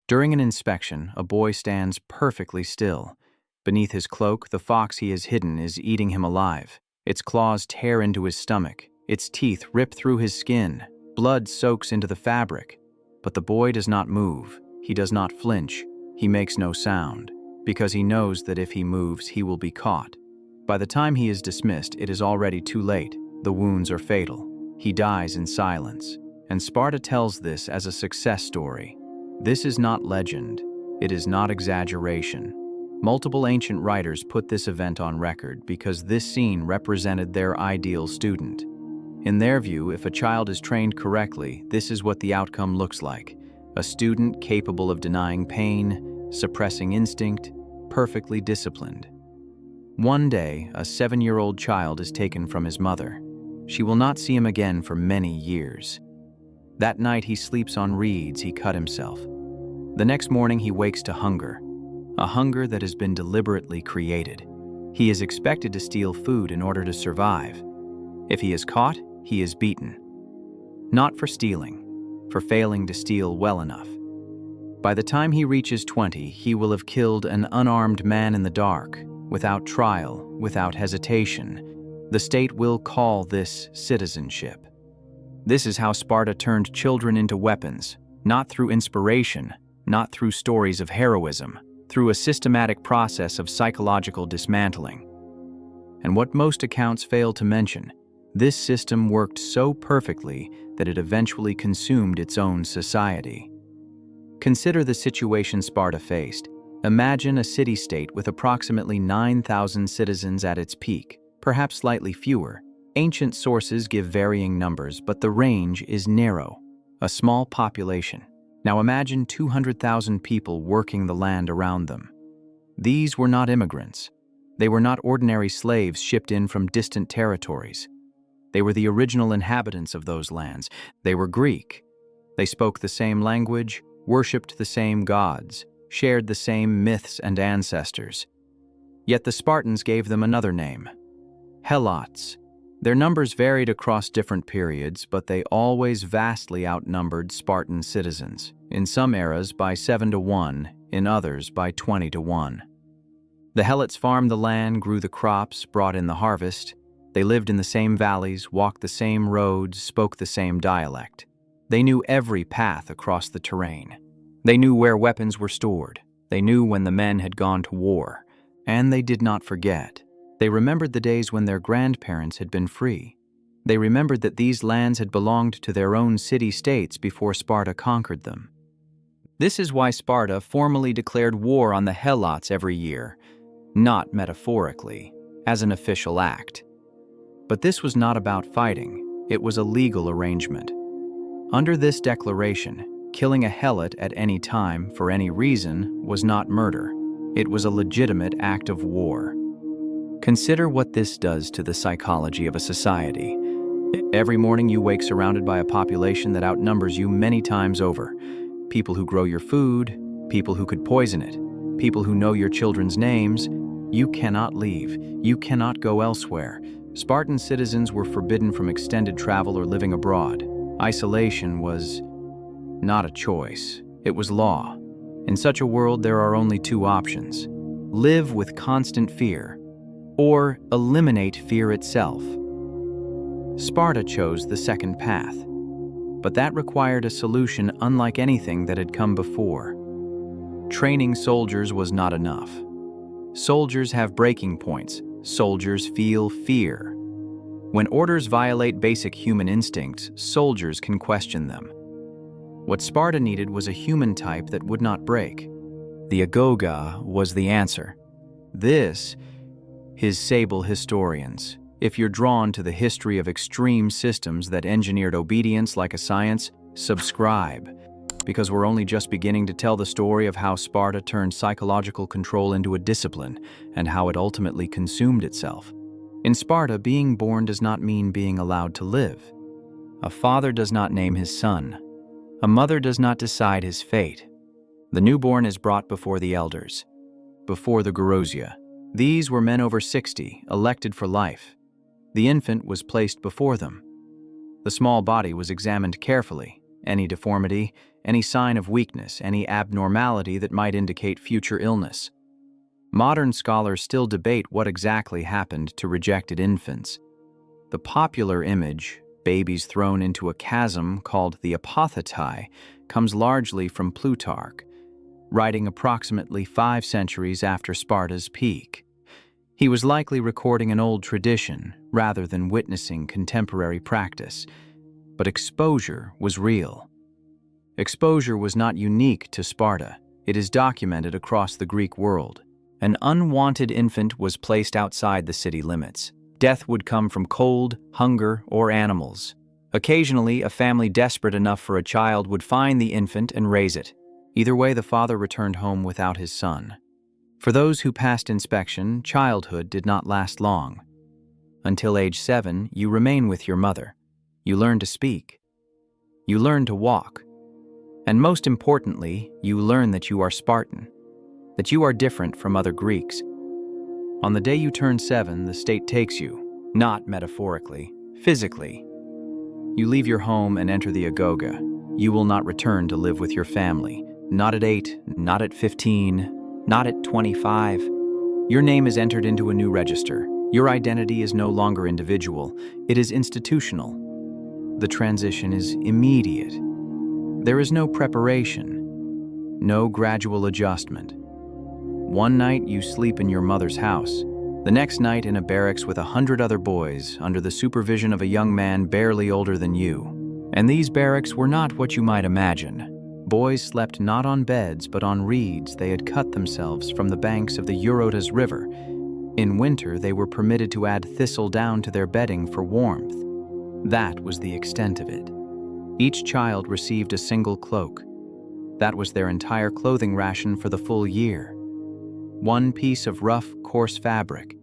During an inspection, a boy stands perfectly still. Beneath his cloak, the fox he has hidden is eating him alive. Its claws tear into his stomach. Its teeth rip through his skin. Blood soaks into the fabric. But the boy does not move. He does not flinch. He makes no sound, because he knows that if he moves, he will be caught. By the time he is dismissed, it is already too late. The wounds are fatal. He dies in silence. And Sparta tells this as a success story. This is not legend. It is not exaggeration. Multiple ancient writers put this event on record because this scene represented their ideal student. In their view, if a child is trained correctly, this is what the outcome looks like. A student capable of denying pain, suppressing instinct, perfectly disciplined. One day, a 7-year-old child is taken from his mother. She will not see him again for many years. That night he sleeps on reeds he cut himself. The next morning he wakes to hunger, a hunger that has been deliberately created. He is expected to steal food in order to survive. If he is caught, he is beaten. Not for stealing, for failing to steal well enough. By the time he reaches 20, he will have killed an unarmed man in the dark, without trial, without hesitation. The state will call this citizenship. This is how Sparta turned children into weapons, not through inspiration, not through stories of heroism, through a systematic process of psychological dismantling. And what most accounts fail to mention, this system worked so perfectly that it eventually consumed its own society. Consider the situation Sparta faced. Imagine a city-state with approximately 9,000 citizens at its peak, perhaps slightly fewer. Ancient sources give varying numbers, but the range is narrow. A small population. Now imagine 200,000 people working the land around them. These were not immigrants. They were not ordinary slaves shipped in from distant territories. They were the original inhabitants of those lands. They were Greek. They spoke the same language, worshipped the same gods, shared the same myths and ancestors. Yet the Spartans gave them another name, Helots. Their numbers varied across different periods, but they always vastly outnumbered Spartan citizens, in some eras by 7-1, in others by 20-1. The Helots farmed the land, grew the crops, brought in the harvest. They lived in the same valleys, walked the same roads, spoke the same dialect. They knew every path across the terrain. They knew where weapons were stored. They knew when the men had gone to war. And they did not forget. They remembered the days when their grandparents had been free. They remembered that these lands had belonged to their own city-states before Sparta conquered them. This is why Sparta formally declared war on the Helots every year, not metaphorically, as an official act. But this was not about fighting. It was a legal arrangement. Under this declaration, killing a Helot at any time, for any reason, was not murder. It was a legitimate act of war. Consider what this does to the psychology of a society. Every morning you wake surrounded by a population that outnumbers you many times over. People who grow your food, people who could poison it, people who know your children's names. You cannot leave. You cannot go elsewhere. Spartan citizens were forbidden from extended travel or living abroad. Isolation was not a choice. It was law. In such a world, there are only two options: live with constant fear, or eliminate fear itself. Sparta chose the second path, but that required a solution unlike anything that had come before. Training soldiers was not enough. Soldiers have breaking points. Soldiers feel fear. When orders violate basic human instincts, soldiers can question them. What Sparta needed was a human type that would not break. The Agoge was the answer. This is Sable historians. If you're drawn to the history of extreme systems that engineered obedience like a science, subscribe, because we're only just beginning to tell the story of how Sparta turned psychological control into a discipline and how it ultimately consumed itself. In Sparta, being born does not mean being allowed to live. A father does not name his son. A mother does not decide his fate. The newborn is brought before the elders, before the Gerousia. These were men over 60, elected for life. The infant was placed before them. The small body was examined carefully. Any deformity, any sign of weakness, any abnormality that might indicate future illness. Modern scholars still debate what exactly happened to rejected infants. The popular image, babies thrown into a chasm called the apothetai, comes largely from Plutarch, writing approximately 5 centuries after Sparta's peak. He was likely recording an old tradition rather than witnessing contemporary practice, but exposure was real. Exposure was not unique to Sparta. It is documented across the Greek world. An unwanted infant was placed outside the city limits. Death would come from cold, hunger, or animals. Occasionally, a family desperate enough for a child would find the infant and raise it. Either way, the father returned home without his son. For those who passed inspection, childhood did not last long. Until age 7, you remain with your mother. You learn to speak. You learn to walk. And most importantly, you learn that you are Spartan, that you are different from other Greeks. On the day you turn 7, the state takes you, not metaphorically, physically. You leave your home and enter the Agoge. You will not return to live with your family. Not at 8, not at 15, not at 25. Your name is entered into a new register. Your identity is no longer individual. It is institutional. The transition is immediate. There is no preparation, no gradual adjustment. One night you sleep in your mother's house. The next night in a barracks with 100 other boys under the supervision of a young man barely older than you. And these barracks were not what you might imagine. Boys slept not on beds but on reeds they had cut themselves from the banks of the Eurotas River. In winter they were permitted to add thistle down to their bedding for warmth. That was the extent of it. Each child received a single cloak. That was their entire clothing ration for the full year. One piece of rough, coarse fabric.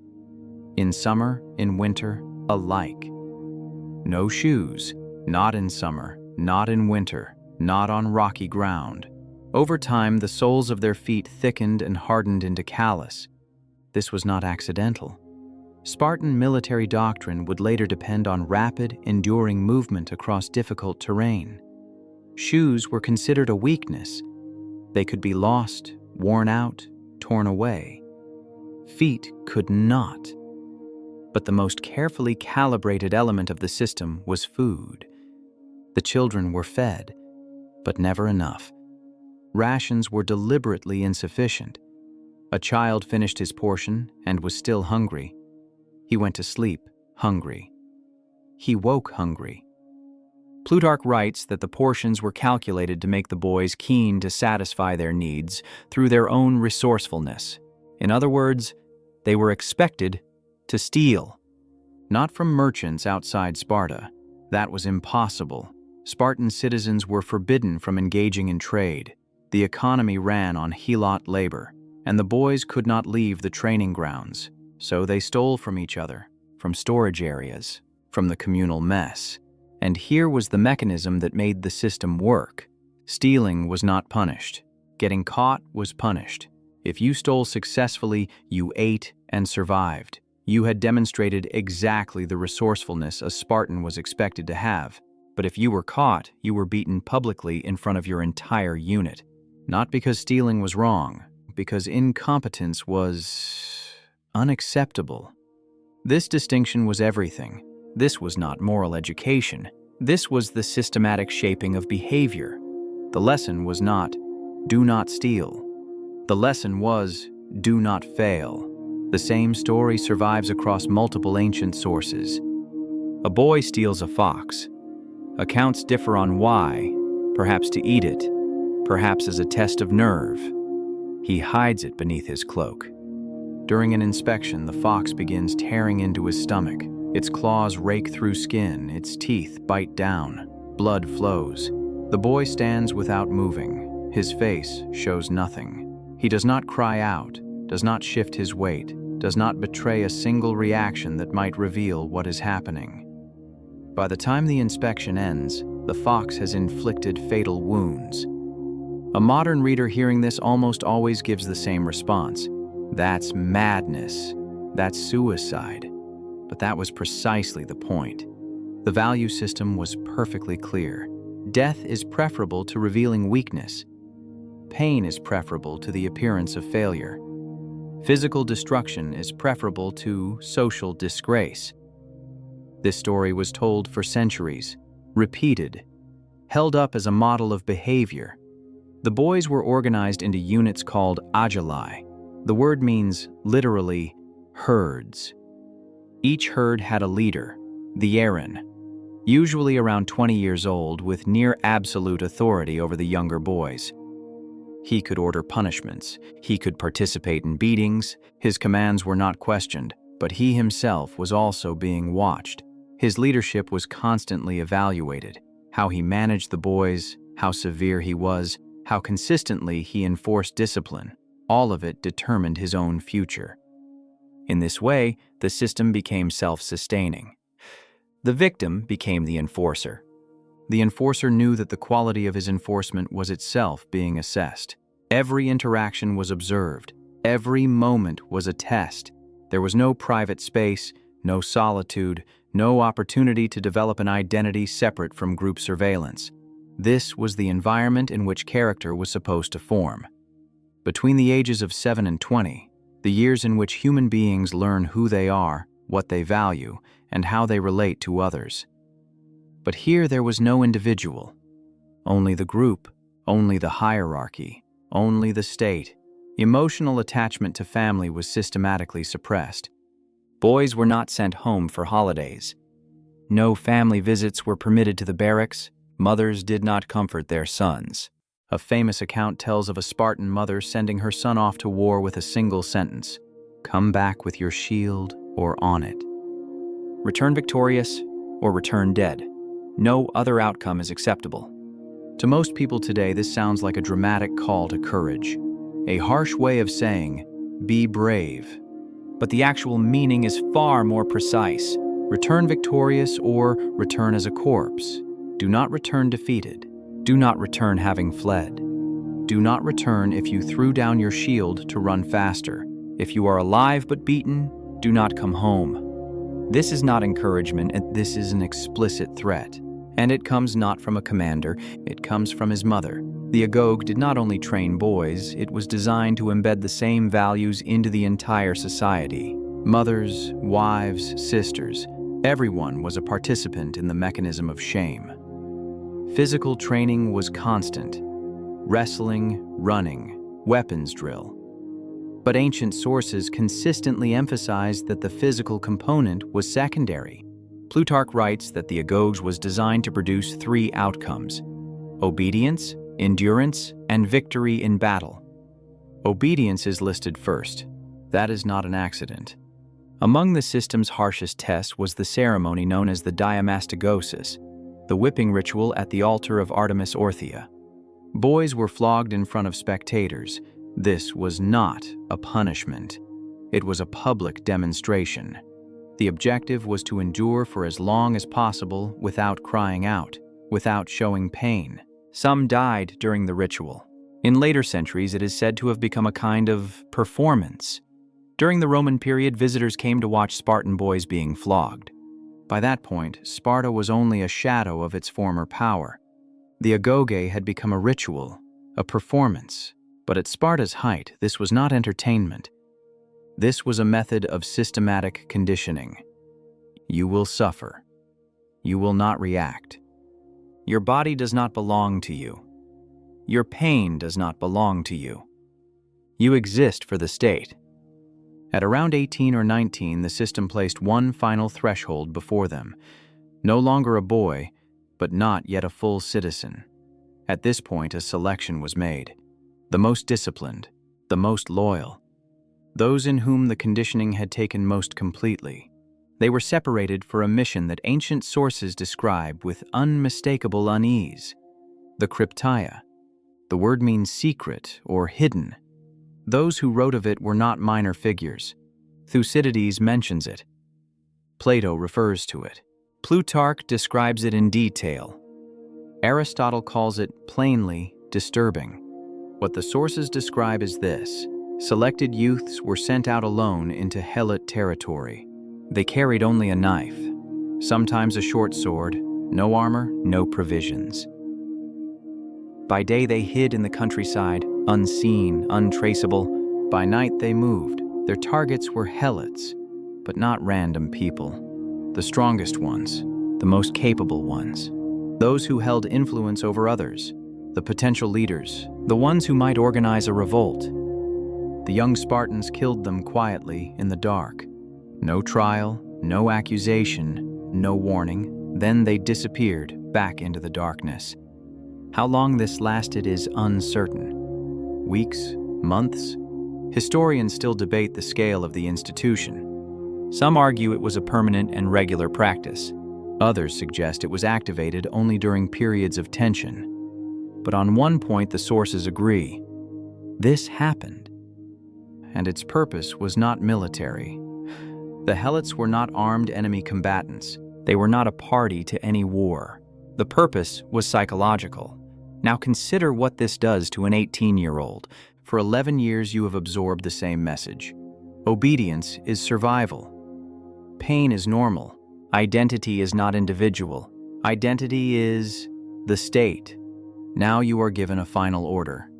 In summer, in winter, alike. No shoes, not in summer, not in winter, not on rocky ground. Over time, the soles of their feet thickened and hardened into callus. This was not accidental. Spartan military doctrine would later depend on rapid, enduring movement across difficult terrain. Shoes were considered a weakness. They could be lost, worn out, torn away. Feet could not. But the most carefully calibrated element of the system was food. The children were fed, but never enough. Rations were deliberately insufficient. A child finished his portion and was still hungry. He went to sleep hungry. He woke hungry. Plutarch writes that the portions were calculated to make the boys keen to satisfy their needs through their own resourcefulness. In other words, they were expected to steal. Not from merchants outside Sparta. That was impossible. Spartan citizens were forbidden from engaging in trade. The economy ran on helot labor, and the boys could not leave the training grounds. So they stole from each other, from storage areas, from the communal mess. And here was the mechanism that made the system work. Stealing was not punished. Getting caught was punished. If you stole successfully, you ate and survived. You had demonstrated exactly the resourcefulness a Spartan was expected to have. But if you were caught, you were beaten publicly in front of your entire unit. Not because stealing was wrong, because incompetence was unacceptable. This distinction was everything. This was not moral education. This was the systematic shaping of behavior. The lesson was not, do not steal. The lesson was, do not fail. The same story survives across multiple ancient sources. A boy steals a fox. Accounts differ on why, perhaps to eat it, perhaps as a test of nerve. He hides it beneath his cloak. During an inspection, the fox begins tearing into his stomach. Its claws rake through skin, its teeth bite down. Blood flows. The boy stands without moving. His face shows nothing. He does not cry out, does not shift his weight, does not betray a single reaction that might reveal what is happening. By the time the inspection ends, the fox has inflicted fatal wounds. A modern reader hearing this almost always gives the same response. That's madness. That's suicide. But that was precisely the point. The value system was perfectly clear. Death is preferable to revealing weakness. Pain is preferable to the appearance of failure. Physical destruction is preferable to social disgrace. This story was told for centuries, repeated, held up as a model of behavior. The boys were organized into units called Agoge. The word means, literally, herds. Each herd had a leader, the Aaron, usually around 20 years old, with near absolute authority over the younger boys. He could order punishments, he could participate in beatings, his commands were not questioned, but he himself was also being watched. His leadership was constantly evaluated. How he managed the boys, how severe he was, how consistently he enforced discipline, all of it determined his own future. In this way, the system became self-sustaining. The victim became the enforcer. The enforcer knew that the quality of his enforcement was itself being assessed. Every interaction was observed. Every moment was a test. There was no private space, no solitude, no opportunity to develop an identity separate from group surveillance. This was the environment in which character was supposed to form. Between the ages of 7 and 20, the years in which human beings learn who they are, what they value, and how they relate to others. But here there was no individual, only the group, only the hierarchy, only the state. Emotional attachment to family was systematically suppressed. Boys were not sent home for holidays. No family visits were permitted to the barracks. Mothers did not comfort their sons. A famous account tells of a Spartan mother sending her son off to war with a single sentence: "Come back with your shield or on it. Return victorious or return dead. No other outcome is acceptable." To most people today, this sounds like a dramatic call to courage, a harsh way of saying, "Be brave." But the actual meaning is far more precise. Return victorious or return as a corpse. Do not return defeated. Do not return having fled. Do not return if you threw down your shield to run faster. If you are alive but beaten, do not come home. This is not encouragement, and this is an explicit threat. And it comes not from a commander, it comes from his mother. The Agoge did not only train boys, it was designed to embed the same values into the entire society. Mothers, wives, sisters, everyone was a participant in the mechanism of shame. Physical training was constant: wrestling, running, weapons drill. But ancient sources consistently emphasized that the physical component was secondary. Plutarch writes that the Agoge was designed to produce 3 outcomes: obedience, endurance, and victory in battle. Obedience is listed first. That is not an accident. Among the system's harshest tests was the ceremony known as the diamastagosis, the whipping ritual at the altar of Artemis Orthia. Boys were flogged in front of spectators. This was not a punishment. It was a public demonstration. The objective was to endure for as long as possible without crying out, without showing pain. Some died during the ritual. In later centuries, it is said to have become a kind of performance. During the Roman period, visitors came to watch Spartan boys being flogged. By that point, Sparta was only a shadow of its former power. The Agoge had become a ritual, a performance. But at Sparta's height, this was not entertainment. This was a method of systematic conditioning. You will suffer. You will not react. Your body does not belong to you. Your pain does not belong to you. You exist for the state. At around 18 or 19, the system placed one final threshold before them. No longer a boy, but not yet a full citizen. At this point, a selection was made. The most disciplined, the most loyal, those in whom the conditioning had taken most completely. They were separated for a mission that ancient sources describe with unmistakable unease: the crypteia. The word means secret or hidden. Those who wrote of it were not minor figures. Thucydides mentions it. Plato refers to it. Plutarch describes it in detail. Aristotle calls it plainly disturbing. What the sources describe is this: selected youths were sent out alone into Helot territory. They carried only a knife, sometimes a short sword, no armor, no provisions. By day they hid in the countryside, unseen, untraceable. By night they moved. Their targets were helots, but not random people. The strongest ones, the most capable ones. Those who held influence over others, the potential leaders, the ones who might organize a revolt. The young Spartans killed them quietly in the dark. No trial, no accusation, no warning. Then they disappeared back into the darkness. How long this lasted is uncertain. Weeks, months? Historians still debate the scale of the institution. Some argue it was a permanent and regular practice. Others suggest it was activated only during periods of tension. But on one point the sources agree. This happened. And its purpose was not military. The helots were not armed enemy combatants. They were not a party to any war. The purpose was psychological. Now consider what this does to an 18-year-old. For 11 years you have absorbed the same message. Obedience is survival. Pain is normal. Identity is not individual. Identity is the state. Now you are given a final order.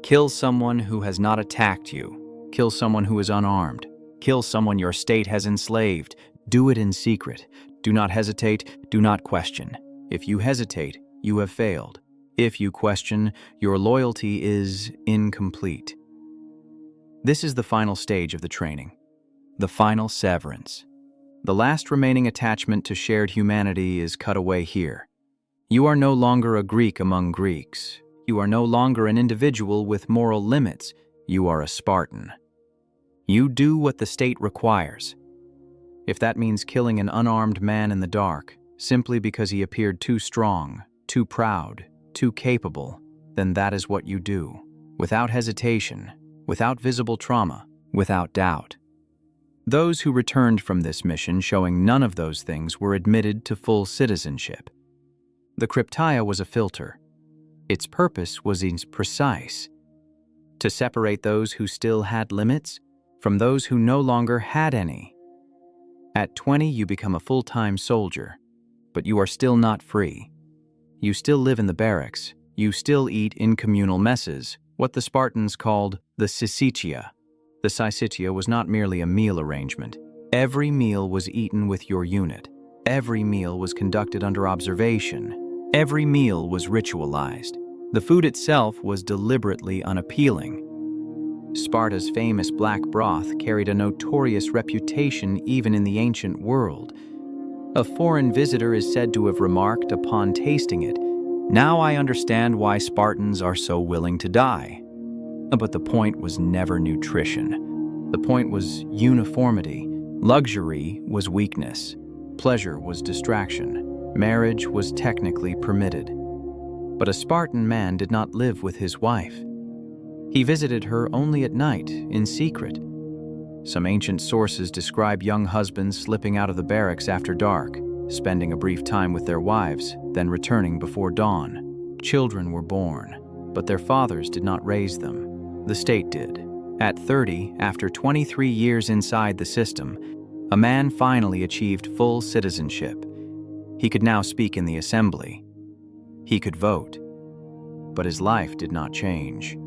Kill someone who has not attacked you. Kill someone who is unarmed. Kill someone your state has enslaved. Do it in secret. Do not hesitate. Do not question. If you hesitate, you have failed. If you question, your loyalty is incomplete. This is the final stage of the training. The final severance. The last remaining attachment to shared humanity is cut away here. You are no longer a Greek among Greeks. You are no longer an individual with moral limits. You are a Spartan. You do what the state requires. If that means killing an unarmed man in the dark, simply because he appeared too strong, too proud, too capable, then that is what you do, without hesitation, without visible trauma, without doubt. Those who returned from this mission showing none of those things were admitted to full citizenship. The Krypteia was a filter. Its purpose was precise: to separate those who still had limits from those who no longer had any. At 20, you become a full-time soldier, but you are still not free. You still live in the barracks. You still eat in communal messes, what the Spartans called the syssitia. The syssitia was not merely a meal arrangement. Every meal was eaten with your unit. Every meal was conducted under observation. Every meal was ritualized. The food itself was deliberately unappealing. Sparta's famous black broth carried a notorious reputation even in the ancient world. A foreign visitor is said to have remarked upon tasting it, "Now I understand why Spartans are so willing to die." But the point was never nutrition. The point was uniformity. Luxury was weakness. Pleasure was distraction. Marriage was technically permitted. But a Spartan man did not live with his wife. He visited her only at night, in secret. Some ancient sources describe young husbands slipping out of the barracks after dark, spending a brief time with their wives, then returning before dawn. Children were born, but their fathers did not raise them. The state did. At 30, after 23 years inside the system, a man finally achieved full citizenship. He could now speak in the assembly. He could vote. But his life did not change.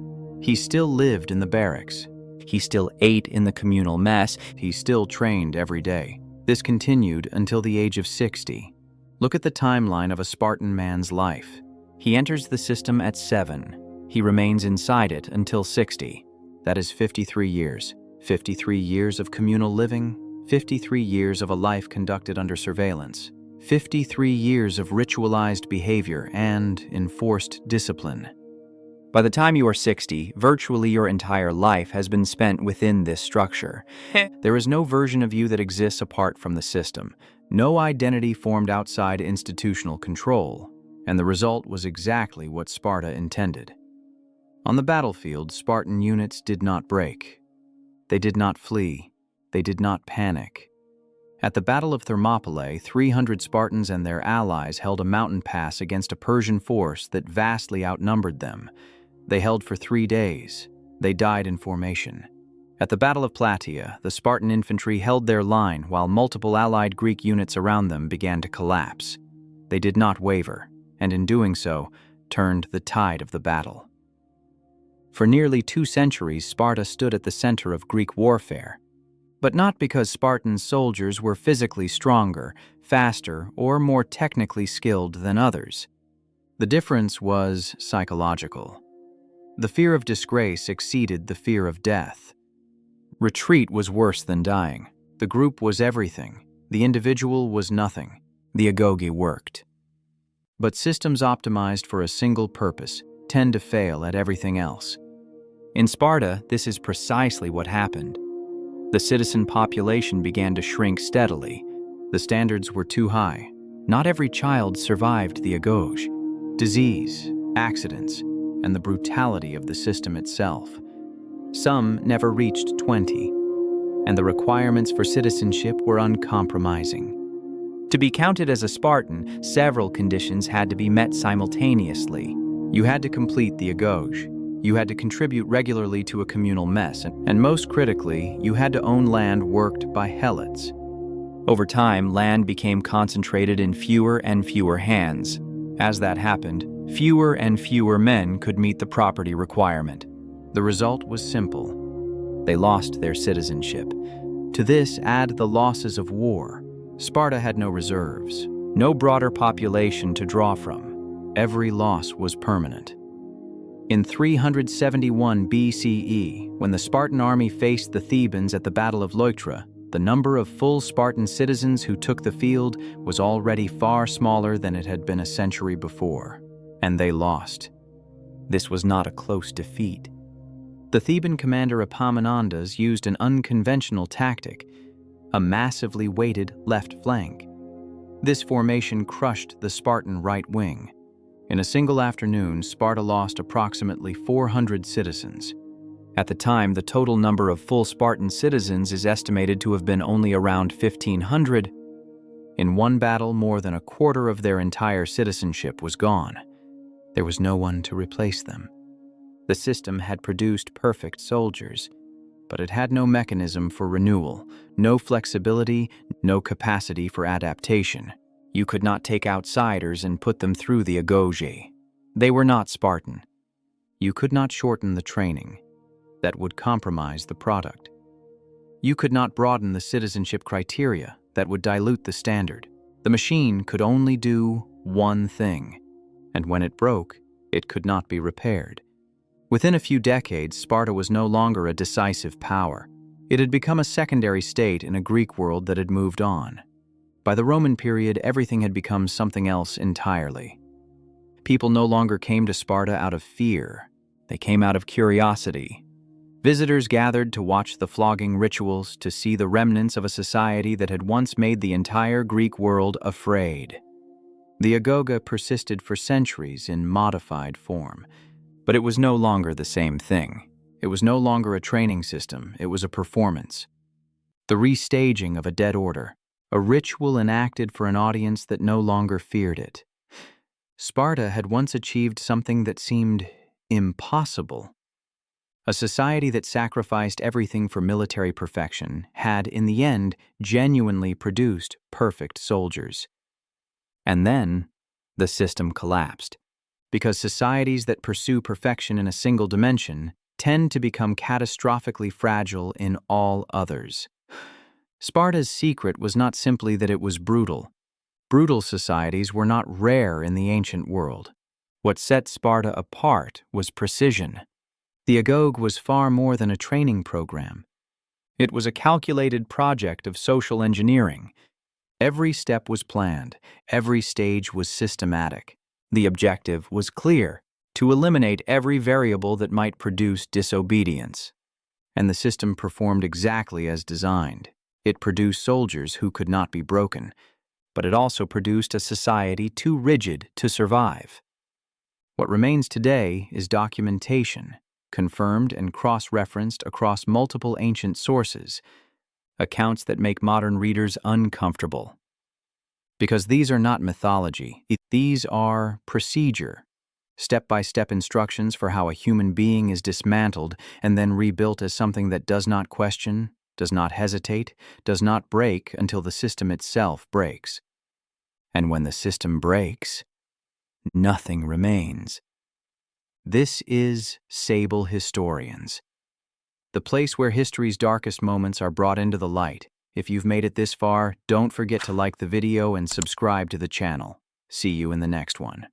He still lived in the barracks. He still ate in the communal mess. He still trained every day. This continued until the age of 60. Look at the timeline of a Spartan man's life. He enters the system at 7. He remains inside it until 60. That is 53 years. 53 years of communal living. 53 years of a life conducted under surveillance. 53 years of ritualized behavior and enforced discipline. By the time you are 60, virtually your entire life has been spent within this structure. There is no version of you that exists apart from the system, no identity formed outside institutional control, and the result was exactly what Sparta intended. On the battlefield, Spartan units did not break. They did not flee. They did not panic. At the Battle of Thermopylae, 300 Spartans and their allies held a mountain pass against a Persian force that vastly outnumbered them. They held for 3 days. They died in formation. At the Battle of Plataea, the Spartan infantry held their line while multiple allied Greek units around them began to collapse. They did not waver, and in doing so, turned the tide of the battle. For nearly 2 centuries, Sparta stood at the center of Greek warfare, but not because Spartan soldiers were physically stronger, faster, or more technically skilled than others. The difference was psychological. The fear of disgrace exceeded the fear of death. Retreat was worse than dying. The group was everything. The individual was nothing. The Agoge worked. But systems optimized for a single purpose tend to fail at everything else. In Sparta, this is precisely what happened. The citizen population began to shrink steadily. The standards were too high. Not every child survived the Agoge. Disease, accidents, and the brutality of the system itself. Some never reached 20, and the requirements for citizenship were uncompromising. To be counted as a Spartan, several conditions had to be met simultaneously. You had to complete the Agoge. You had to contribute regularly to a communal mess, and most critically, you had to own land worked by helots. Over time, land became concentrated in fewer and fewer hands. As that happened, fewer and fewer men could meet the property requirement. The result was simple. They lost their citizenship. To this, add the losses of war. Sparta had no reserves, no broader population to draw from. Every loss was permanent. In 371 BCE, when the Spartan army faced the Thebans at the Battle of Leuctra, the number of full Spartan citizens who took the field was already far smaller than it had been a century before, and they lost. This was not a close defeat. The Theban commander Epaminondas used an unconventional tactic, a massively weighted left flank. This formation crushed the Spartan right wing. In a single afternoon, Sparta lost approximately 400 citizens. At the time, the total number of full Spartan citizens is estimated to have been only around 1,500. In one battle, more than a quarter of their entire citizenship was gone. There was no one to replace them. The system had produced perfect soldiers, but it had no mechanism for renewal, no flexibility, no capacity for adaptation. You could not take outsiders and put them through the Agoge. They were not Spartan. You could not shorten the training. That would compromise the product. You could not broaden the citizenship criteria. That would dilute the standard. The machine could only do one thing, and when it broke, it could not be repaired. Within a few decades, Sparta was no longer a decisive power. It had become a secondary state in a Greek world that had moved on. By the Roman period, everything had become something else entirely. People no longer came to Sparta out of fear. They came out of curiosity. Visitors gathered to watch the flogging rituals, to see the remnants of a society that had once made the entire Greek world afraid. The Agoge persisted for centuries in modified form, but it was no longer the same thing. It was no longer a training system, it was a performance. The restaging of a dead order, a ritual enacted for an audience that no longer feared it. Sparta had once achieved something that seemed impossible. A society that sacrificed everything for military perfection had, in the end, genuinely produced perfect soldiers. And then, the system collapsed, because societies that pursue perfection in a single dimension tend to become catastrophically fragile in all others. Sparta's secret was not simply that it was brutal. Brutal societies were not rare in the ancient world. What set Sparta apart was precision. The Agoge was far more than a training program. It was a calculated project of social engineering. Every step was planned. Every stage was systematic. The objective was clear: to eliminate every variable that might produce disobedience. And the system performed exactly as designed. It produced soldiers who could not be broken, but it also produced a society too rigid to survive. What remains today is documentation, confirmed and cross-referenced across multiple ancient sources, accounts that make modern readers uncomfortable. Because these are not mythology, these are procedure, step-by-step instructions for how a human being is dismantled and then rebuilt as something that does not question, does not hesitate, does not break until the system itself breaks. And when the system breaks, nothing remains. This is Sable Historians, the place where history's darkest moments are brought into the light. If you've made it this far, don't forget to like the video and subscribe to the channel. See you in the next one.